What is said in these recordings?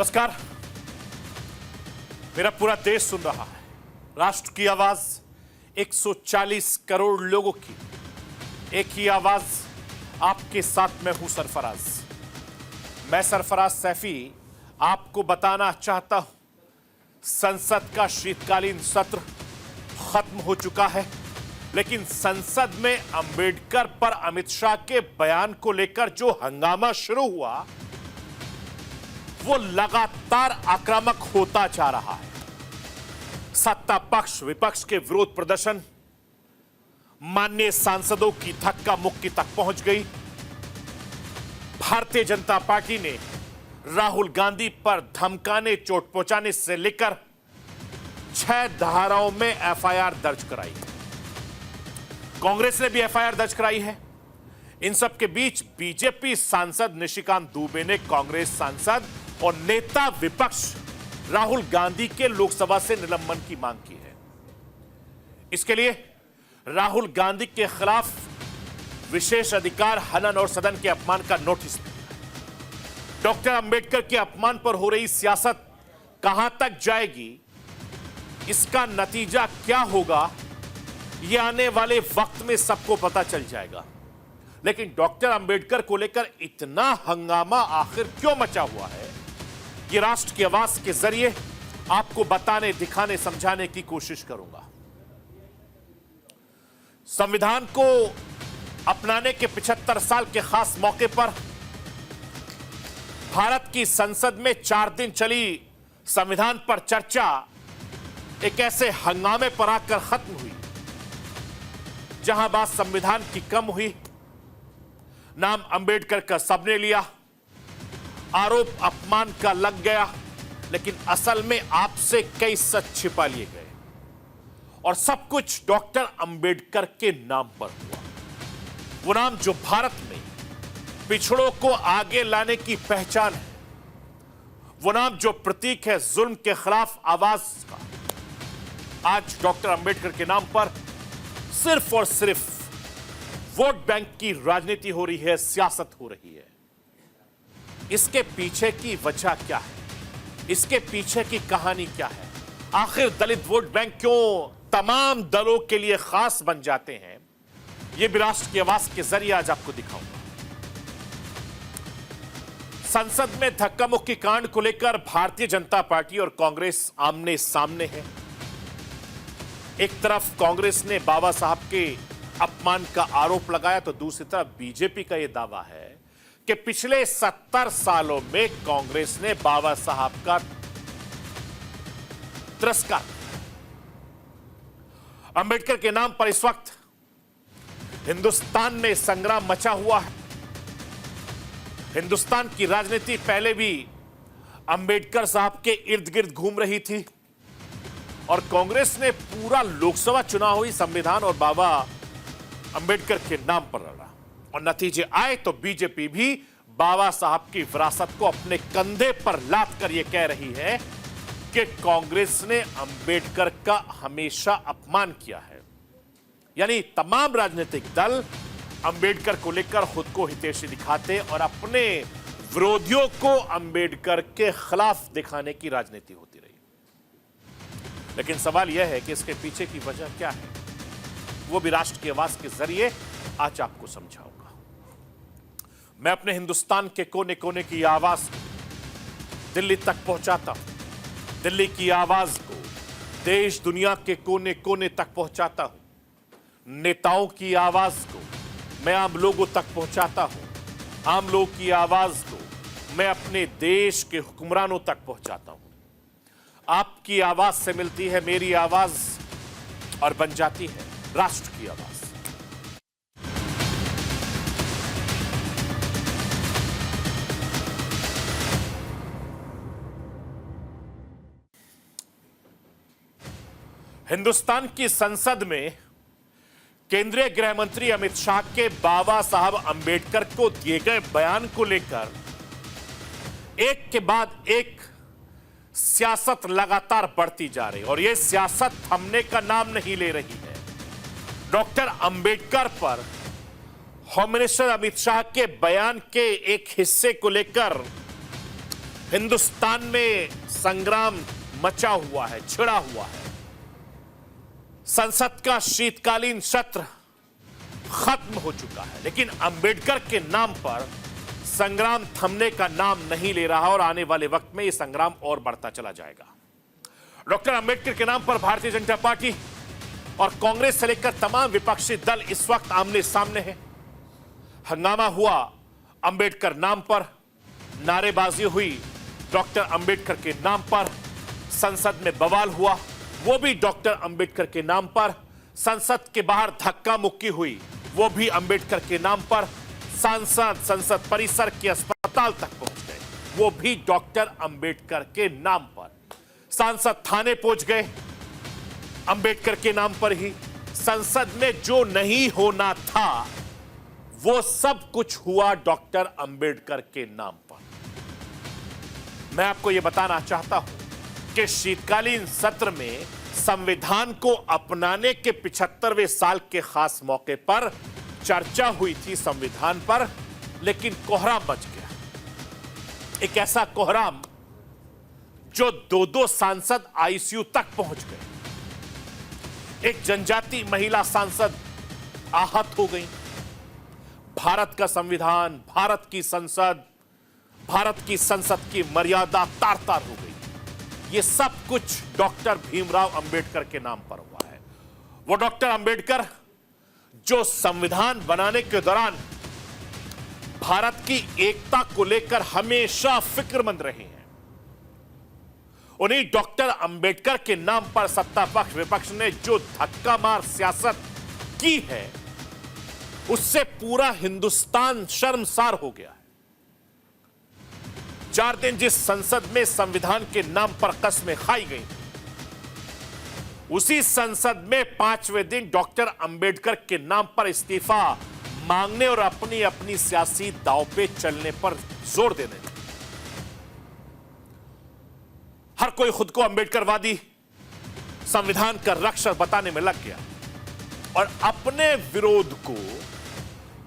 नमस्कार। मेरा पूरा देश सुन रहा है। राष्ट्र की आवाज 140 करोड़ लोगों की, एक ही आवाज आपके साथ में हूं सरफराज। मैं सरफराज सैफी आपको बताना चाहता हूं, संसद का शीतकालीन सत्र खत्म हो चुका है, लेकिन संसद में अंबेडकर पर अमित शाह के बयान को लेकर जो हंगामा शुरू हुआ वो लगातार आक्रामक होता जा रहा है। सत्ता पक्ष विपक्ष के विरोध प्रदर्शन माननीय सांसदों की धक्का मुक्की तक पहुंच गई। भारतीय जनता पार्टी ने राहुल गांधी पर धमकाने चोट पहुंचाने से लेकर 6 धाराओं में एफआईआर दर्ज कराई। कांग्रेस ने भी एफआईआर दर्ज कराई है। इन सब के बीच बीजेपी सांसद निशिकांत दुबे ने कांग्रेस सांसद और नेता विपक्ष राहुल गांधी के लोकसभा से निलंबन की मांग की है। इसके लिए राहुल गांधी के खिलाफ विशेष अधिकार हनन और सदन के अपमान का नोटिस दिया। डॉक्टर अंबेडकर के अपमान पर हो रही सियासत कहां तक जाएगी, इसका नतीजा क्या होगा, यह आने वाले वक्त में सबको पता चल जाएगा। लेकिन डॉक्टर अंबेडकर को लेकर इतना हंगामा आखिर क्यों मचा हुआ है, ये राष्ट्र की आवाज के जरिए आपको बताने, दिखाने, समझाने की कोशिश करूंगा। संविधान को अपनाने के 75 साल के खास मौके पर भारत की संसद में 4 दिन चली संविधान पर चर्चा एक ऐसे हंगामे पर आकर खत्म हुई जहां बात संविधान की कम हुई, नाम अंबेडकर का सबने लिया, आरोप अपमान का लग गया, लेकिन असल में आपसे कई सच छिपा लिए गए और सब कुछ डॉक्टर अंबेडकर के नाम पर हुआ। वो नाम जो भारत में पिछड़ों को आगे लाने की पहचान है, वो नाम जो प्रतीक है जुल्म के खिलाफ आवाज का। आज डॉक्टर अंबेडकर के नाम पर सिर्फ और सिर्फ वोट बैंक की राजनीति हो रही है, सियासत हो रही है। इसके पीछे की वजह क्या है, इसके पीछे की कहानी क्या है, आखिर दलित वोट बैंक क्यों तमाम दलों के लिए खास बन जाते हैं, यह भी राष्ट्र की आवाज के जरिए आज आपको दिखाऊंगा। संसद में धक्का मुक्की कांड को लेकर भारतीय जनता पार्टी और कांग्रेस आमने सामने है। एक तरफ कांग्रेस ने बाबा साहब के अपमान का आरोप लगाया, तो दूसरी तरफ बीजेपी का यह दावा है कि पिछले 70 सालों में कांग्रेस ने बाबा साहब का तिरस्कार किया। अंबेडकर के नाम पर इस वक्त हिंदुस्तान में संग्राम मचा हुआ है। हिंदुस्तान की राजनीति पहले भी अंबेडकर साहब के इर्द गिर्द घूम रही थी और कांग्रेस ने पूरा लोकसभा चुनाव ही संविधान और बाबा अंबेडकर के नाम पर लड़ा और नतीजे आए तो बीजेपी भी बाबा साहब की विरासत को अपने कंधे पर लाद कर यह कह रही है कि कांग्रेस ने अंबेडकर का हमेशा अपमान किया है। यानी तमाम राजनीतिक दल अंबेडकर को लेकर खुद को हितैषी दिखाते और अपने विरोधियों को अंबेडकर के खिलाफ दिखाने की राजनीति होती रही। लेकिन सवाल यह है कि इसके पीछे की वजह क्या है, वो भी राष्ट्र की आवाज के जरिए आज आपको समझाऊंगा। मैं अपने हिंदुस्तान के कोने कोने की आवाज को दिल्ली तक पहुंचाता हूं, दिल्ली की आवाज को देश दुनिया के कोने कोने तक पहुंचाता हूं, नेताओं की आवाज को मैं आम लोगों तक पहुंचाता हूं, आम लोगों की आवाज को मैं अपने देश के हुक्मरानों तक पहुंचाता हूं। आपकी आवाज से मिलती है मेरी आवाज और बन जाती है राष्ट्र की आवाज। हिंदुस्तान की संसद में केंद्रीय गृह मंत्री अमित शाह के बाबा साहब अंबेडकर को दिए गए बयान को लेकर एक के बाद एक सियासत लगातार बढ़ती जा रही और यह सियासत थमने का नाम नहीं ले रही है। डॉक्टर अंबेडकर पर होम मिनिस्टर अमित शाह के बयान के एक हिस्से को लेकर हिंदुस्तान में संग्राम मचा हुआ है, छिड़ा हुआ है। संसद का शीतकालीन सत्र खत्म हो चुका है, लेकिन अंबेडकर के नाम पर संग्राम थमने का नाम नहीं ले रहा और आने वाले वक्त में यह संग्राम और बढ़ता चला जाएगा। डॉक्टर अंबेडकर के नाम पर भारतीय जनता पार्टी और कांग्रेस से लेकर तमाम विपक्षी दल इस वक्त आमने सामने हैं। हंगामा हुआ अंबेडकर नाम पर, नारेबाजी हुई डॉक्टर अंबेडकर के नाम पर, संसद में बवाल हुआ वो भी डॉक्टर अंबेडकर के नाम पर, संसद के बाहर धक्का मुक्की हुई वो भी अंबेडकर के नाम पर, सांसद संसद परिसर के अस्पताल तक पहुंच गए वो भी डॉक्टर अंबेडकर के नाम पर, सांसद थाने पहुंच गए अंबेडकर के नाम पर ही। संसद में जो नहीं होना था वो सब कुछ हुआ डॉक्टर अंबेडकर के नाम पर। मैं आपको यह बताना चाहता हूं कि शीतकालीन सत्र में संविधान को अपनाने के 75वें साल के खास मौके पर चर्चा हुई थी संविधान पर, लेकिन कोहराम मच गया। एक ऐसा कोहराम जो दो सांसद आईसीयू तक पहुंच गए। एक जनजाति महिला सांसद आहत हो गई। भारत का संविधान, भारत की संसद की मर्यादा तार तार हो गई। यह सब कुछ डॉक्टर भीमराव अंबेडकर के नाम पर हुआ है। वो डॉक्टर अंबेडकर जो संविधान बनाने के दौरान भारत की एकता को लेकर हमेशा फिक्रमंद रहे हैं, उन्हीं डॉक्टर अंबेडकर के नाम पर सत्ता पक्ष विपक्ष ने जो धक्का मार सियासत की है उससे पूरा हिंदुस्तान शर्मसार हो गया है। 4 दिन जिस संसद में संविधान के नाम पर कस्में खाई गई, उसी संसद में 5वें दिन डॉक्टर अंबेडकर के नाम पर इस्तीफा मांगने और अपनी अपनी सियासी दांव पे चलने पर जोर देने लगे। हर कोई खुद को अंबेडकरवादी, संविधान का रक्षक बताने में लग गया और अपने विरोध को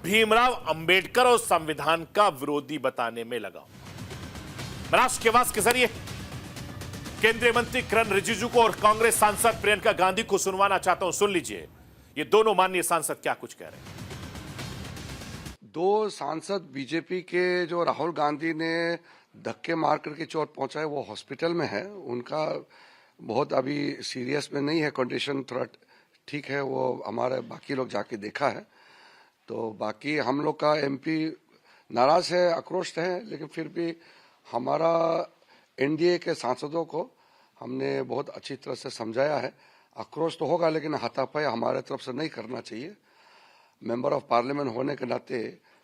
भीमराव अंबेडकर और संविधान का विरोधी बताने में लगा। मैं राष्ट्र के आवाज के जरिए केंद्रीय मंत्री किरण रिजिजू को और कांग्रेस सांसद प्रियंका गांधी को सुनवाना चाहता हूं। सुन लीजिए ये दोनों माननीय सांसद क्या कुछ कह रहे हैं। 2 सांसद बीजेपी के जो राहुल गांधी ने धक्के मार करके चोट पहुंचा है वो हॉस्पिटल में है। उनका बहुत अभी सीरियस में नहीं है, कंडीशन थोड़ा ठीक है। वो हमारे बाकी लोग जाके देखा है। तो बाकी हम लोग का एमपी नाराज है, आक्रोशित है, लेकिन फिर भी हमारा एनडीए के सांसदों को हमने बहुत अच्छी तरह से समझाया है। आक्रोश तो होगा लेकिन हाथापाई हमारे तरफ से नहीं करना चाहिए। मेंबर ऑफ पार्लियामेंट होने के नाते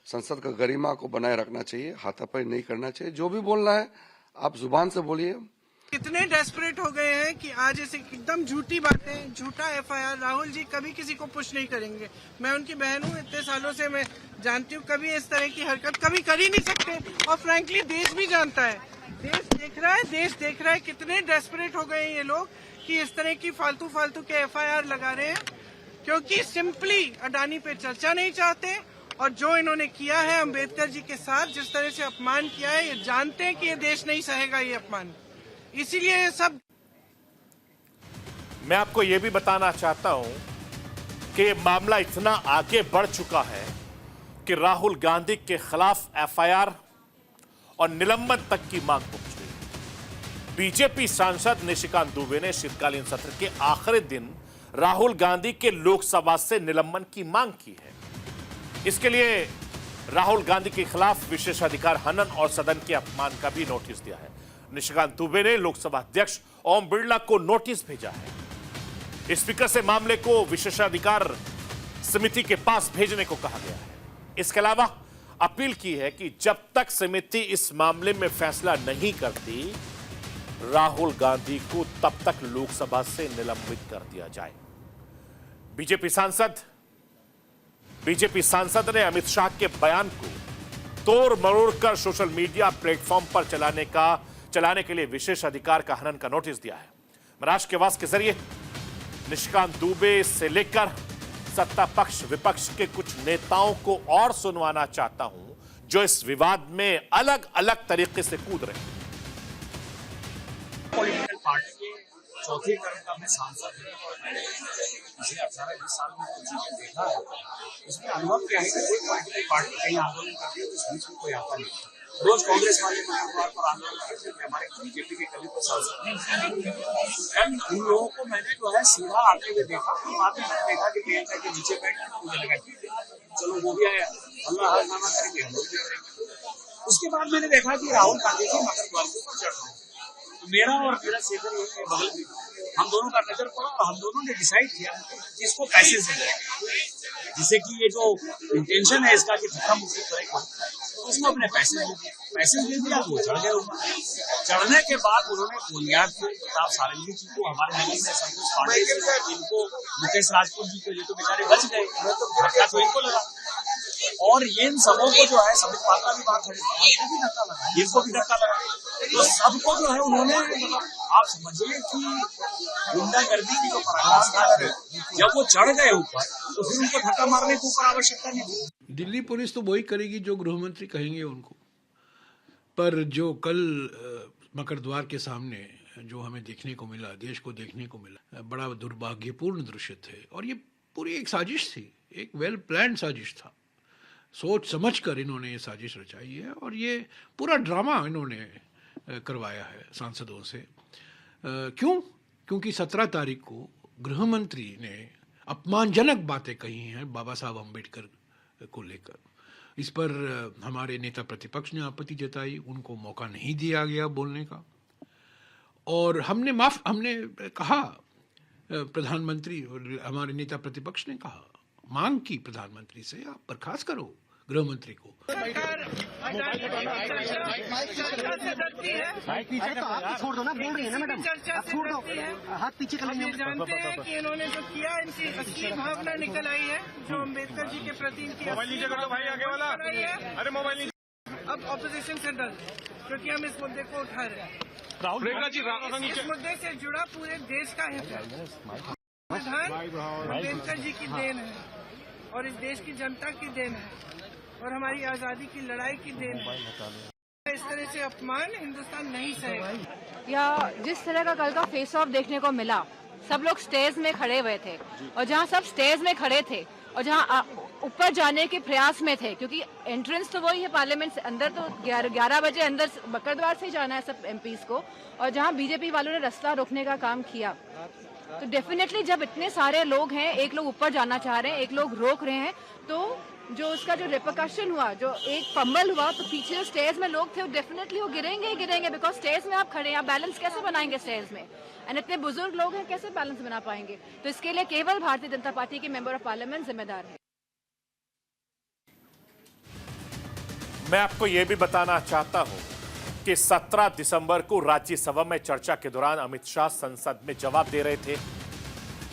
संसद का गरिमा को बनाए रखना चाहिए, हाथापाई नहीं करना चाहिए। जो भी बोलना है आप जुबान से बोलिए। कितने डेस्परेट हो गए हैं कि आज ऐसे एकदम झूठी बातें, झूठा एफआईआर। राहुल जी कभी किसी को पुश नहीं करेंगे। मैं उनकी बहन हूँ, इतने सालों से मैं जानती हूँ, कभी इस तरह की हरकत कभी कर ही नहीं सकते। और फ्रैंकली देश भी जानता है, देश देख रहा है कितने डेस्परेट हो गए हैं ये लोग कि इस तरह की फालतू के एफआईआर लगा रहे हैं, क्योंकि सिंपली अडानी पे चर्चा नहीं चाहते। और जो इन्होंने किया है अंबेडकर जी के साथ, जिस तरह से अपमान किया है, ये जानते हैं कि ये देश नहीं सहेगा ये अपमान, इसीलिए ये सब। मैं आपको यह भी बताना चाहता हूं कि ये मामला इतना आगे बढ़ चुका है कि राहुल गांधी के खिलाफ एफआईआर और निलंबन तक की मांग पहुंच गई। बीजेपी सांसद निशिकांत दुबे ने शीतकालीन सत्र के आखिरी दिन राहुल गांधी के लोकसभा से निलंबन की मांग की है। इसके लिए राहुल गांधी के खिलाफ विशेषाधिकार हनन और सदन के अपमान का भी नोटिस दिया है। निशिकांत दुबे ने लोकसभा अध्यक्ष ओम बिरला को नोटिस भेजा है। स्पीकर से मामले को विशेषाधिकार समिति के पास भेजने को कहा गया है। इसके अलावा अपील की है कि जब तक समिति इस मामले में फैसला नहीं करती, राहुल गांधी को तब तक लोकसभा से निलंबित कर दिया जाए। बीजेपी सांसद ने अमित शाह के बयान को तोड़ मरोड़ कर सोशल मीडिया प्लेटफॉर्म पर चलाने के लिए विशेष अधिकार का हनन का नोटिस दिया है। महाराष्ट्र के आवाज के जरिए निशिकांत दुबे से लेकर सत्ता पक्ष विपक्ष के कुछ नेताओं को और सुनवाना चाहता हूं जो इस विवाद में अलग अलग तरीके से कूद रहे हैं। पार्टी के चौथे टर्म का मैं सांसद हूँ। पिछले 18-20 साल में कुछ चीजें देखा है, इसमें अनुभव क्या है कि कोई पॉलिटिकल पार्टी कहीं आंदोलन करती है तो इस बीच में कोई आता नहीं। रोज कांग्रेस वाले मंगलवार पर आंदोलन करते हैं, हमारे बीजेपी के कभी कोई सांसद नहीं। कल उन लोगों को मैंने जो है सीधा आते हुए देखा, बाद में मैंने देखा कि प्रियंका के नीचे बैठ मुझे लगा ठीक है, चलो वो भी आया, अल्लाह हरनामा करेंगे, हम लोग भी करेंगे। उसके बाद मैंने देखा कि राहुल गांधी जी मकर द्वार के ऊपर चढ़ रहे हैं, तो मेरा और मेरा शेखर ये बगल में हम दोनों का नजर पड़ा और हम दोनों ने डिसाइड किया कि इसको पैसेज दे जाएगा, जिससे कि ये जो इंटेंशन है इसका कि धक्का मुक्की करेगा, तो उसको अपने पैसेज दे दिया तो वो चढ़ गए ऊपर। चढ़ने के बाद उन्होंने बुनियाद प्रताप सारंगी जी को, हमारे नगर में संतोष पांडे जी को, इनको मुकेश राजपूत जी को, ये तो बेचारे बच गए, धक्का तो इनको लगा। और ये इन सबों को जो है समित पात्रा भी बात खड़ी, इनको भी धक्का लगा, तो सबको जो है उन्होंने, आप समझिए कि गुंडागर्दी की जो पराकाष्ठा है, जब वो चढ़ गए ऊपर तो फिर उनको धक्का मारने की ऊपर आवश्यकता नहीं थी। दिल्ली पुलिस तो वही करेगी जो गृहमंत्री कहेंगे उनको। पर जो कल मकर द्वार के सामने जो हमें देखने को मिला, देश को देखने को मिला, बड़ा दुर्भाग्यपूर्ण दृश्य थे। और ये पूरी एक साजिश थी, एक वेल प्लान्ड साजिश था। सोच समझ कर इन्होंने ये साजिश रचाई है और ये पूरा ड्रामा इन्होंने करवाया है सांसदों से। क्यों? क्योंकि 17 तारीख को गृहमंत्री ने अपमानजनक बातें कही हैं बाबा साहब अम्बेडकर को लेकर। इस पर हमारे नेता प्रतिपक्ष ने आपत्ति जताई, उनको मौका नहीं दिया गया बोलने का। और हमने कहा, प्रधानमंत्री और हमारे नेता प्रतिपक्ष ने कहा, मांग की प्रधानमंत्री से, आप बर्खास्त करो गृहमंत्री को। पीछे तो आप छोड़ दो ना, बोल रही है ना मैडम, आप छोड़ दो, हाथ पीछे कर लेंगे। जानते हैं कि इन्होंने जो किया, इनकी असली भावना निकल आई है, जो अम्बेडकर जी के प्रति इनकी अब ऑपोजिशन से डर, क्योंकि हम इस मुद्दे को उठा रहे हैं। इस मुद्दे से जुड़ा पूरे देश का हित है। संविधान अम्बेडकर जी की देन है और इस देश की जनता की देन है और हमारी आजादी की लड़ाई की देन है। इस तरह से अपमान हिंदुस्तान नहीं सहेगा। या जिस तरह का कल का फेस ऑफ देखने को मिला, सब लोग स्टेज में खड़े हुए थे और जहां सब स्टेज में खड़े थे और जहां ऊपर जाने के प्रयास में थे, क्योंकि एंट्रेंस तो वही है पार्लियामेंट से, अंदर तो 11 बजे अंदर मकर द्वार से ही जाना है सब एमपीज को, और जहां बीजेपी वालों ने रास्ता रोकने का काम किया, तो डेफिनेटली जब इतने सारे लोग हैं, एक लोग ऊपर जाना चाह रहे हैं, एक लोग रोक रहे हैं, तो जो उसका जो रिपरकशन हुआ, जो एक फंबल हुआ, तो पीछे जो स्टेज में लोग थे वो डेफिनेटली वो गिरेंगे, बिकॉज स्टेज में आप खड़े हैं, आप बैलेंस कैसे बनाएंगे स्टेज में, एंड इतने बुजुर्ग लोग हैं, कैसे बैलेंस बना पाएंगे। तो इसके लिए केवल भारतीय जनता पार्टी के मेंबर ऑफ पार्लियामेंट जिम्मेदार है। मैं आपको यह भी बताना चाहता हूं कि 17 दिसंबर को राज्यसभा में चर्चा के दौरान अमित शाह संसद में जवाब दे रहे थे।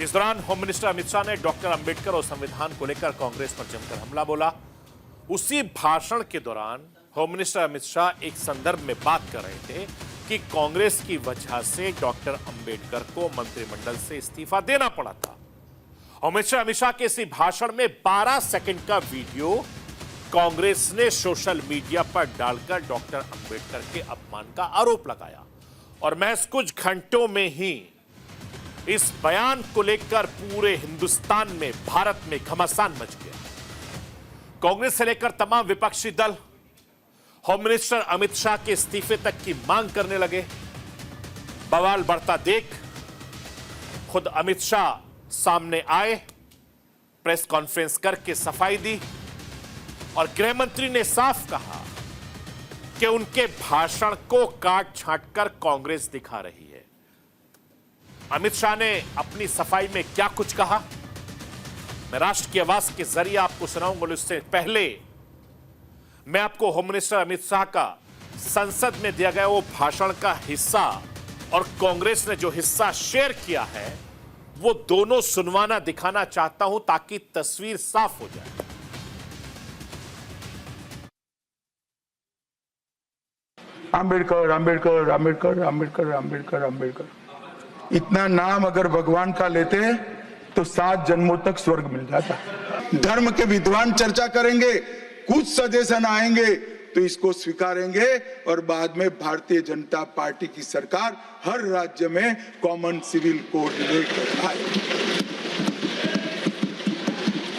इस दौरान होम मिनिस्टर अमित शाह ने डॉक्टर अंबेडकर और संविधान को लेकर कांग्रेस पर जमकर हमला बोला। उसी भाषण के दौरान होम मिनिस्टर अमित शाह एक संदर्भ में बात कर रहे थे कि कांग्रेस की वजह से डॉक्टर अंबेडकर को मंत्रिमंडल से इस्तीफा देना पड़ा था। होम मिनिस्टर अमित शाह के इसी भाषण में 12 सेकंड का वीडियो कांग्रेस ने सोशल मीडिया पर डालकर डॉक्टर अंबेडकर के अपमान का आरोप लगाया और महज कुछ घंटों में ही इस बयान को लेकर पूरे हिंदुस्तान में, भारत में घमासान मच गया। कांग्रेस से लेकर तमाम विपक्षी दल होम मिनिस्टर अमित शाह के इस्तीफे तक की मांग करने लगे। बवाल बढ़ता देख खुद अमित शाह सामने आए, प्रेस कॉन्फ्रेंस करके सफाई दी और गृह मंत्री ने साफ कहा कि उनके भाषण को काट छांट कर कांग्रेस दिखा रही है। अमित शाह ने अपनी सफाई में क्या कुछ कहा, मैं राष्ट्र की आवाज के जरिए आपको सुनाऊंगा। उससे पहले मैं आपको होम मिनिस्टर अमित शाह का संसद में दिया गया वो भाषण का हिस्सा और कांग्रेस ने जो हिस्सा शेयर किया है वो दोनों सुनवाना दिखाना चाहता हूं ताकि तस्वीर साफ हो जाए। अंबेडकर अंबेडकर अंबेडकर अंबेडकर अंबेडकर अंबेडकर, इतना नाम अगर भगवान का लेते तो 7 जन्मों तक स्वर्ग मिल जाता। धर्म के विद्वान चर्चा करेंगे, कुछ सजेशन आएंगे, तो इसको स्वीकारेंगे और बाद में भारतीय जनता पार्टी की सरकार हर राज्य में कॉमन सिविल कोड लेकर आए।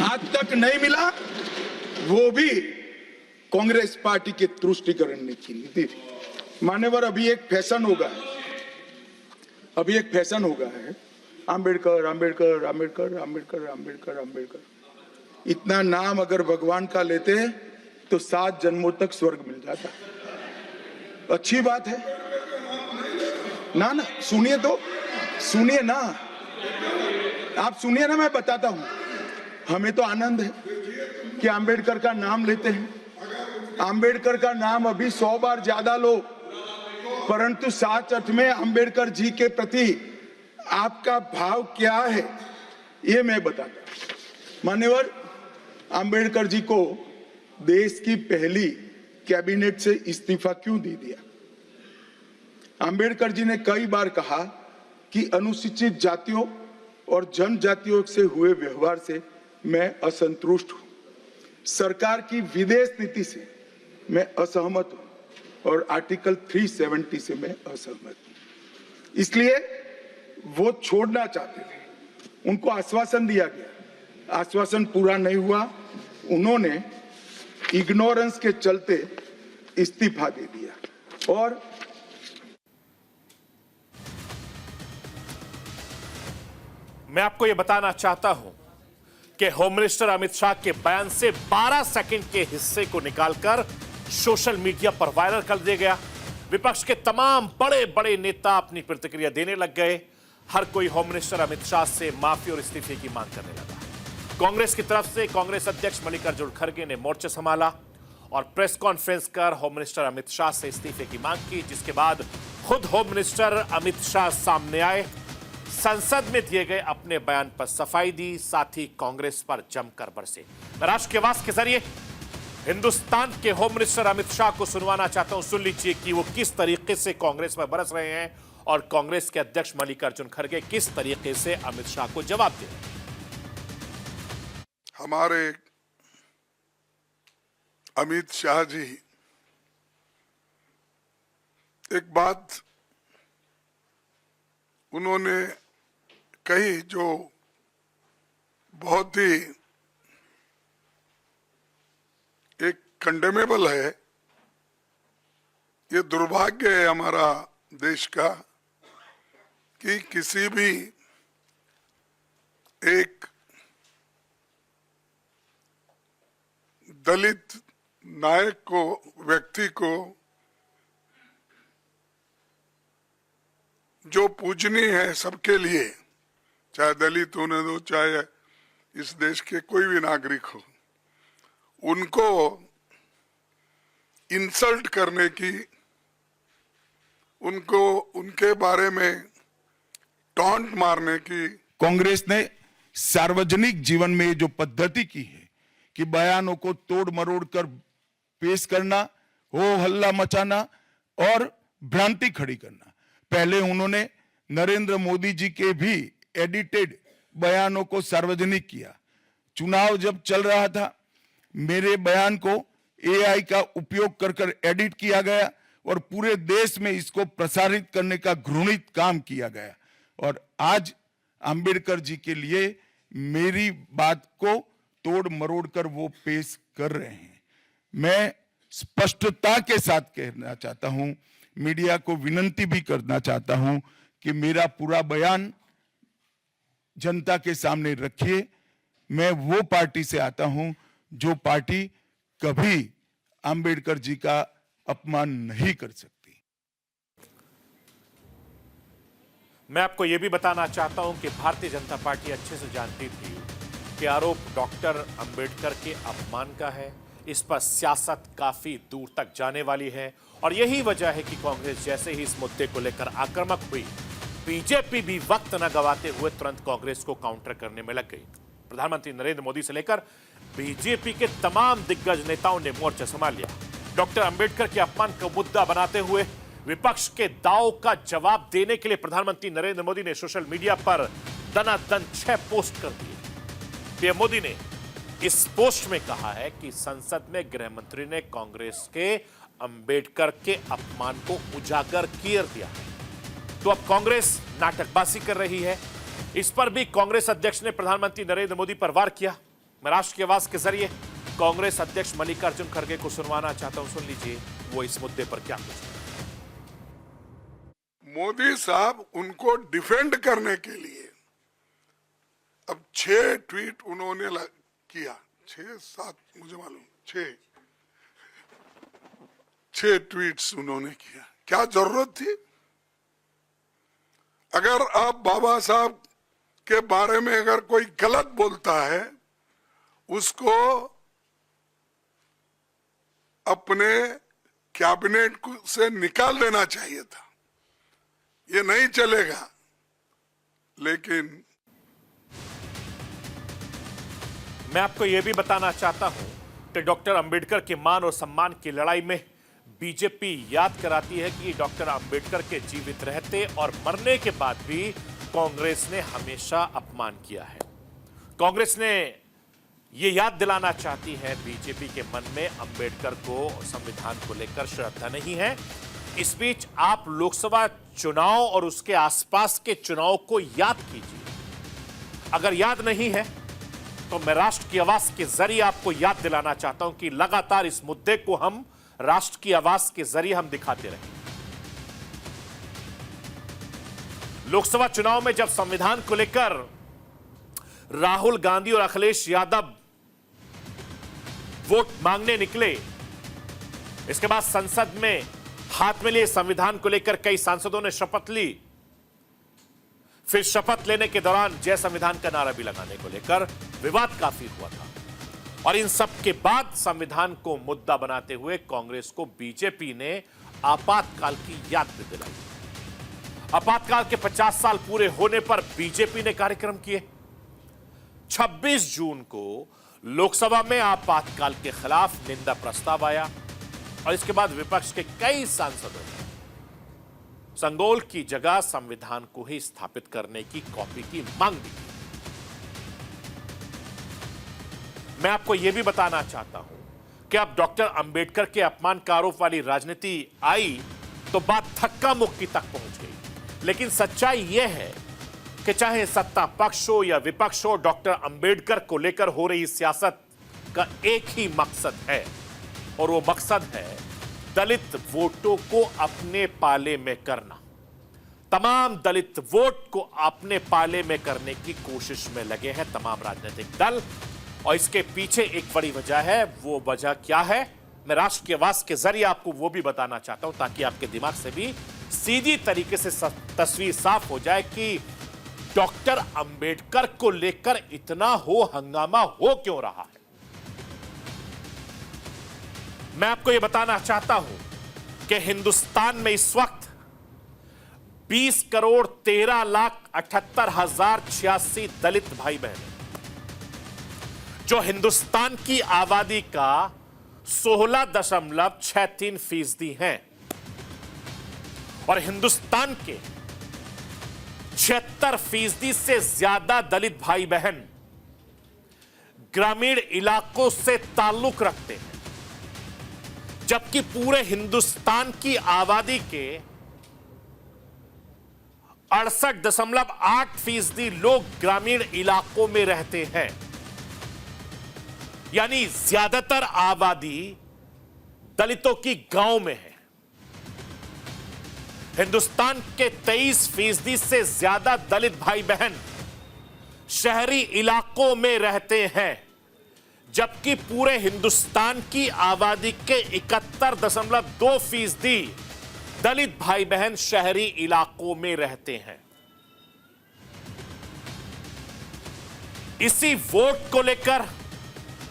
आज तक नहीं मिला, वो भी कांग्रेस पार्टी के तुष्टीकरण की नीति थी। मान्यवर, अभी एक फैशन हो गया है, अंबेडकर अंबेडकर अंबेडकर अंबेडकर अंबेडकर अंबेडकर। इतना नाम अगर भगवान का लेते तो 7 जन्मों तक स्वर्ग मिल जाता। अच्छी बात है ना? सुनिए तो, सुनिए ना, आप सुनिए ना, मैं बताता हूं। हमें तो आनंद है कि अंबेडकर का नाम लेते हैं। अंबेडकर का नाम अभी 100 बार ज्यादा लो, परंतु साच अर्थ में अंबेडकर जी के प्रति आपका भाव क्या है ये मैं बताता हूं। मान्यवर, अंबेडकर जी को देश की पहली कैबिनेट से इस्तीफा क्यों दे दिया? अंबेडकर जी ने कई बार कहा कि अनुसूचित जातियों और जनजातियों से हुए व्यवहार से मैं असंतुष्ट हूं, सरकार की विदेश नीति से मैं असहमत हूं और आर्टिकल 370 से मैं असहमत हूं। इसलिए वो छोड़ना चाहते थे, उनको आश्वासन दिया गया, आश्वासन पूरा नहीं हुआ, उन्होंने इग्नोरेंस के चलते इस्तीफा दे दिया। और मैं आपको यह बताना चाहता हूं कि होम मिनिस्टर अमित शाह के बयान से 12 सेकंड के हिस्से को निकालकर सोशल मीडिया पर वायरल कर दिया गया। विपक्ष के तमाम बड़े बड़े नेता अपनी प्रतिक्रिया देने लग गए। हर कोई होम मिनिस्टर अमित शाह से माफी और इस्तीफे की मांग करने लगा। कांग्रेस की तरफ से कांग्रेस अध्यक्ष मल्लिकार्जुन खड़गे ने मोर्चा संभाला और प्रेस कॉन्फ्रेंस कर होम मिनिस्टर अमित शाह से इस्तीफे की मांग की, जिसके बाद खुद होम मिनिस्टर अमित शाह सामने आए, संसद में दिए गए अपने बयान पर सफाई दी, साथ ही कांग्रेस पर जमकर बरसे। मैं राष्ट्र के आवाज के जरिए हिंदुस्तान के होम मिनिस्टर अमित शाह को सुनवाना चाहता हूं। सुन लीजिए कि वो किस तरीके से कांग्रेस पर बरस रहे हैं और कांग्रेस के अध्यक्ष मल्लिकार्जुन खड़गे किस तरीके से अमित शाह को जवाब दे रहे हैं। हमारे अमित शाह जी एक बात उन्होंने कही जो बहुत ही एक कंडेमेबल है। ये दुर्भाग्य है हमारा देश का कि किसी भी एक दलित नायक को, व्यक्ति को जो पूजनीय है सबके लिए, चाहे दलित होने दो, चाहे इस देश के कोई भी नागरिक हो, उनको इंसल्ट करने की, उनको उनके बारे में टॉन्ट मारने की कांग्रेस ने सार्वजनिक जीवन में जो पद्धति की है कि बयानों को तोड़ मरोड़ कर पेश करना, हो हल्ला मचाना और भ्रांति खड़ी करना। पहले उन्होंने नरेंद्र मोदी जी के भी एडिटेड बयानों को सार्वजनिक किया। चुनाव जब चल रहा था, मेरे बयान को एआई का उपयोग कर कर एडिट किया गया और पूरे देश में इसको प्रसारित करने का घृणित काम किया गया। और आज अंबेडकर जी के लिए मेरी बात को तोड़ मरोड़ कर वो पेश कर रहे हैं। मैं स्पष्टता के साथ कहना चाहता हूं, मीडिया को विनती भी करना चाहता हूं कि मेरा पूरा बयान जनता के सामने रखिए। मैं वो पार्टी से आता हूं जो पार्टी कभी अंबेडकर जी का अपमान नहीं कर सकती। मैं आपको यह भी बताना चाहता हूं कि भारतीय जनता पार्टी अच्छे से जानती थी कि आरोप डॉक्टर अंबेडकर के अपमान का है। इस पर सियासत काफी दूर तक जाने वाली है और यही वजह है कि कांग्रेस जैसे ही इस मुद्दे को लेकर आक्रामक हुई, बीजेपी भी वक्त न गवाते हुए तुरंत कांग्रेस को काउंटर करने में लग गई। प्रधानमंत्री नरेंद्र मोदी से लेकर बीजेपी के तमाम दिग्गज नेताओं ने मोर्चा संभाल लिया। डॉक्टर अंबेडकर के अपमान को मुद्दा बनाते हुए विपक्ष के दाव का जवाब देने के लिए प्रधानमंत्री नरेंद्र मोदी ने सोशल मीडिया पर दनादन 6 पोस्ट कर दिए। पीएम मोदी ने इस पोस्ट में कहा है कि संसद में गृह मंत्री ने कांग्रेस के अंबेडकर के अपमान को उजागर किया दिया है। तो अब कांग्रेस नाटकबाजी कर रही है। इस पर भी कांग्रेस अध्यक्ष ने प्रधानमंत्री नरेंद्र मोदी पर वार किया। मैं राष्ट्र की आवाज के जरिए कांग्रेस अध्यक्ष मल्लिकार्जुन खड़गे को सुनवाना चाहता हूं, सुन लीजिए वो इस मुद्दे पर क्या कुछ। मोदी साहब उनको डिफेंड करने के लिए अब 6 ट्वीट उन्होंने किया, 6-7 मुझे मालूम, 6 ट्वीट्स उन्होंने किया। क्या जरूरत थी? अगर आप बाबा साहब के बारे में अगर कोई गलत बोलता है उसको अपने कैबिनेट से निकाल देना चाहिए था, ये नहीं चलेगा। लेकिन मैं आपको यह भी बताना चाहता हूं कि डॉक्टर अंबेडकर के मान और सम्मान की लड़ाई में बीजेपी याद कराती है कि डॉक्टर अंबेडकर के जीवित रहते और मरने के बाद भी कांग्रेस ने हमेशा अपमान किया है। कांग्रेस ने यह याद दिलाना चाहती है बीजेपी के मन में अंबेडकर को, संविधान को लेकर श्रद्धा नहीं है। इस बीच आप लोकसभा चुनाव और उसके आसपास के चुनाव को याद कीजिए। अगर याद नहीं है तो मैं राष्ट्र की आवाज के जरिए आपको याद दिलाना चाहता हूं कि लगातार इस मुद्दे को हम राष्ट्र की आवाज के जरिए हम दिखाते रहे। लोकसभा चुनाव में जब संविधान को लेकर राहुल गांधी और अखिलेश यादव वोट मांगने निकले, इसके बाद संसद में हाथ में लिए संविधान को लेकर कई सांसदों ने शपथ ली। फिर शपथ लेने के दौरान जय संविधान का नारा भी लगाने को लेकर विवाद काफी हुआ था। और इन सब के बाद संविधान को मुद्दा बनाते हुए कांग्रेस को बीजेपी ने आपातकाल की याद भी दिलाई। आपातकाल के 50 साल पूरे होने पर बीजेपी ने कार्यक्रम किए। 26 जून को लोकसभा में आपातकाल के खिलाफ निंदा प्रस्ताव आया और इसके बाद विपक्ष के कई सांसदों ने संगोल की जगह संविधान को ही स्थापित करने की कॉपी की मांग की। मैं आपको यह भी बताना चाहता हूं कि अब डॉक्टर अंबेडकर के अपमान का आरोप वाली राजनीति आई तो बात धक्का मुक्की तक पहुंच गई। लेकिन सच्चाई यह है कि चाहे सत्ता पक्ष हो या विपक्ष हो, डॉक्टर अंबेडकर को लेकर हो रही सियासत का एक ही मकसद है और वो मकसद है दलित वोटों को अपने पाले में करना। तमाम दलित वोट को अपने पाले में करने की कोशिश में लगे हैं तमाम राजनीतिक दल। और इसके पीछे एक बड़ी वजह है। वो वजह क्या है, मैं राष्ट्र की आवाज के जरिए आपको वो भी बताना चाहता हूं ताकि आपके दिमाग से भी सीधी तरीके से तस्वीर साफ हो जाए कि डॉक्टर अंबेडकर को लेकर इतना हो हंगामा हो क्यों रहा है। मैं आपको यह बताना चाहता हूं कि हिंदुस्तान में इस वक्त 20,13,78,086 दलित भाई बहन, जो हिंदुस्तान की आबादी का 16.63% हैं और हिंदुस्तान के 76% से ज्यादा दलित भाई बहन ग्रामीण इलाकों से ताल्लुक रखते हैं, जबकि पूरे हिंदुस्तान की आबादी के 68.8% लोग ग्रामीण इलाकों में रहते हैं। यानी ज्यादातर आबादी दलितों की गांव में है। हिंदुस्तान के 23% से ज्यादा दलित भाई बहन शहरी इलाकों में रहते हैं, जबकि पूरे हिंदुस्तान की आबादी के 71.2% दलित भाई बहन शहरी इलाकों में रहते हैं। इसी वोट को लेकर,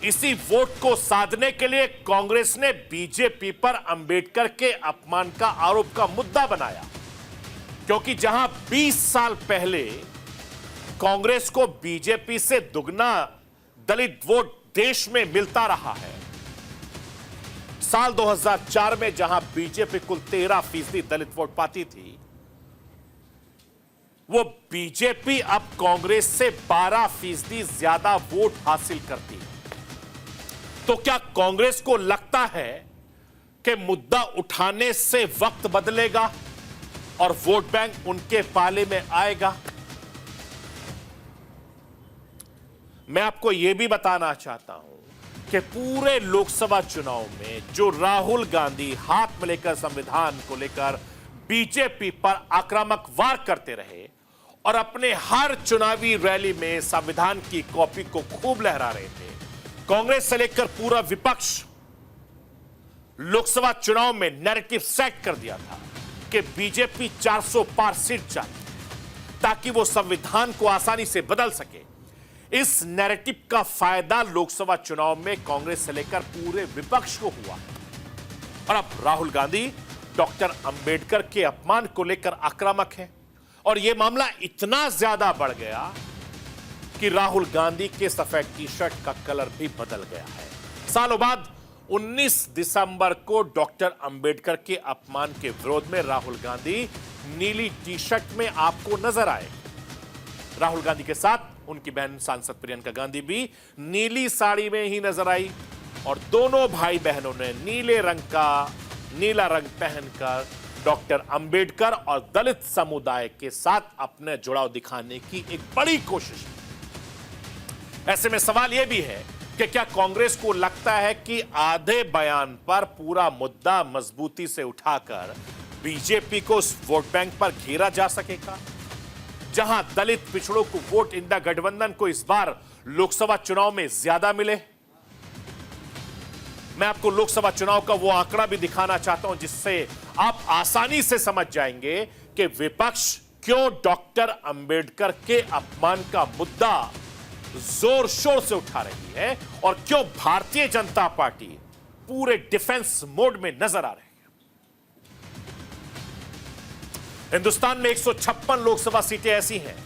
इसी वोट को साधने के लिए कांग्रेस ने बीजेपी पर अंबेडकर के अपमान का आरोप का मुद्दा बनाया, क्योंकि जहां 20 साल पहले कांग्रेस को बीजेपी से दुगना दलित वोट देश में मिलता रहा है, साल 2004 में जहां बीजेपी कुल 13% दलित वोट पाती थी, वो बीजेपी अब कांग्रेस से 12% ज्यादा वोट हासिल करती है। तो क्या कांग्रेस को लगता है कि मुद्दा उठाने से वक्त बदलेगा और वोट बैंक उनके पाले में आएगा? मैं आपको यह भी बताना चाहता हूं कि पूरे लोकसभा चुनाव में जो राहुल गांधी हाथ में लेकर संविधान को लेकर बीजेपी पर आक्रामक वार करते रहे और अपने हर चुनावी रैली में संविधान की कॉपी को खूब लहरा रहे थे, कांग्रेस से लेकर पूरा विपक्ष लोकसभा चुनाव में नैरेटिव सेट कर दिया था कि बीजेपी 400 पार सीट चाहती ताकि वो संविधान को आसानी से बदल सके। इस नैरेटिव का फायदा लोकसभा चुनाव में कांग्रेस से लेकर पूरे विपक्ष को हुआ और अब राहुल गांधी डॉक्टर अंबेडकर के अपमान को लेकर आक्रामक है और यह मामला इतना ज्यादा बढ़ गया कि राहुल गांधी के सफेद टी शर्ट का कलर भी बदल गया है। सालों बाद 19 दिसंबर को डॉक्टर अंबेडकर के अपमान के विरोध में राहुल गांधी नीली टी शर्ट में आपको नजर आए। राहुल गांधी के साथ उनकी बहन सांसद प्रियंका गांधी भी नीली साड़ी में ही नजर आई और दोनों भाई बहनों ने नीला रंग पहनकर डॉक्टर अंबेडकर और दलित समुदाय के साथ अपने जुड़ाव दिखाने की एक बड़ी कोशिश। ऐसे में सवाल यह भी है कि क्या कांग्रेस को लगता है कि आधे बयान पर पूरा मुद्दा मजबूती से उठाकर बीजेपी को उस वोट बैंक पर घेरा जा सकेगा? जहां दलित पिछड़ों को वोट इंडिया गठबंधन को इस बार लोकसभा चुनाव में ज्यादा मिले। मैं आपको लोकसभा चुनाव का वो आंकड़ा भी दिखाना चाहता हूं जिससे आप आसानी से समझ जाएंगे कि विपक्ष क्यों डॉक्टर अंबेडकर के अपमान का मुद्दा जोर शोर से उठा रही है और क्यों भारतीय जनता पार्टी पूरे डिफेंस मोड में नजर आ रही है। हिंदुस्तान में 156 लोकसभा सीटें ऐसी हैं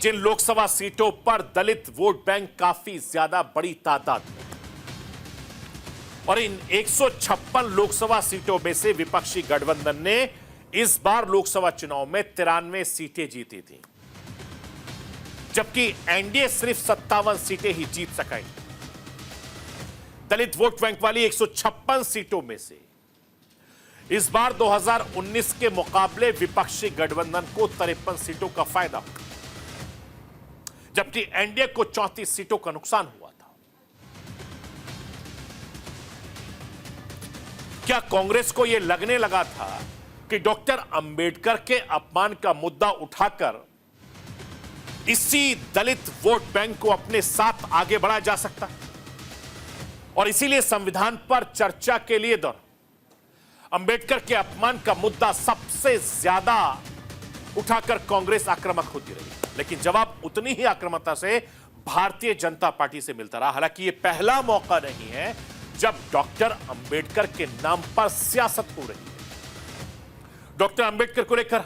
जिन लोकसभा सीटों पर दलित वोट बैंक काफी ज्यादा बड़ी तादाद में, और इन 156 लोकसभा सीटों में से विपक्षी गठबंधन ने इस बार लोकसभा चुनाव में 93 सीटें जीती थी, जबकि एनडीए सिर्फ 57 सीटें ही जीत सका। दलित वोट बैंक वाली 156 सीटों में से इस बार 2019 के मुकाबले विपक्षी गठबंधन को 53 सीटों का फायदा, जबकि एनडीए को 34 सीटों का नुकसान हुआ था। क्या कांग्रेस को यह लगने लगा था कि डॉक्टर अंबेडकर के अपमान का मुद्दा उठाकर इसी दलित वोट बैंक को अपने साथ आगे बढ़ाया जा सकता है और इसीलिए संविधान पर चर्चा के लिए अंबेडकर के अपमान का मुद्दा सबसे ज्यादा उठाकर कांग्रेस आक्रामक होती रही, लेकिन जवाब उतनी ही आक्रामकता से भारतीय जनता पार्टी से मिलता रहा। हालांकि यह पहला मौका नहीं है जब डॉक्टर अंबेडकर के नाम पर सियासत हो रही है। डॉक्टर अंबेडकर को लेकर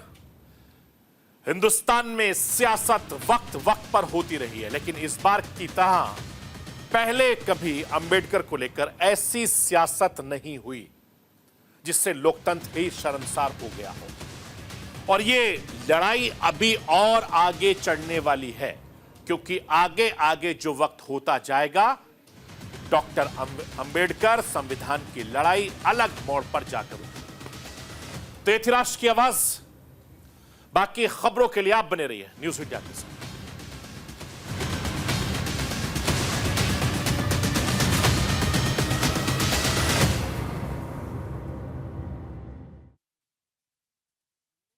हिंदुस्तान में सियासत वक्त वक्त पर होती रही है, लेकिन इस बार की तरह पहले कभी अंबेडकर को लेकर ऐसी सियासत नहीं हुई जिससे लोकतंत्र ही शर्मसार हो गया हो। और ये लड़ाई अभी और आगे चढ़ने वाली है, क्योंकि आगे आगे जो वक्त होता जाएगा डॉक्टर अंबेडकर संविधान की लड़ाई अलग मोड़ पर जाकर होगी। तो ये थी राष्ट्र की आवाज। बाकी खबरों के लिए आप बने रहिए न्यूज़ इंडिया के साथ।